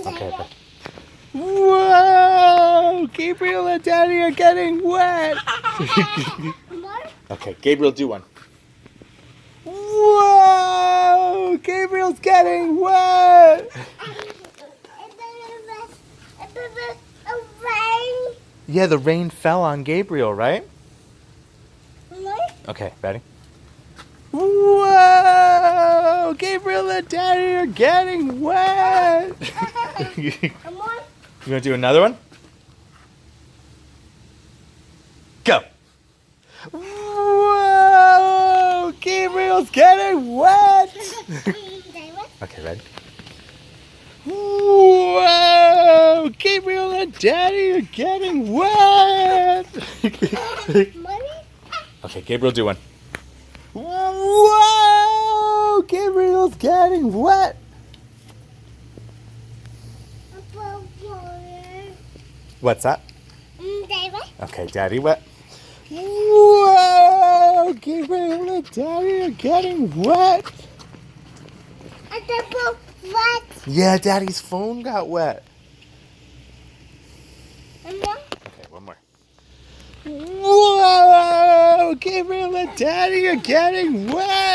Okay. Whoa! Gabriel and Daddy are getting wet. Okay, Gabriel, do one. Whoa! Gabriel's getting wet. Yeah, the rain fell on Gabriel, right? Okay, ready? Whoa! Gabriel and Daddy are getting wet. You want to do another one? Go. Whoa! Gabriel's getting wet. Okay, ready? Whoa! Gabriel and Daddy are getting wet. Okay, Gabriel, do one. Whoa! Gabriel's getting wet. What's that? Okay, Daddy wet. Whoa! Gabriel and Daddy are getting wet. Yeah, Daddy's phone got wet. Okay, one more. Whoa! Gabriel and Daddy are getting wet.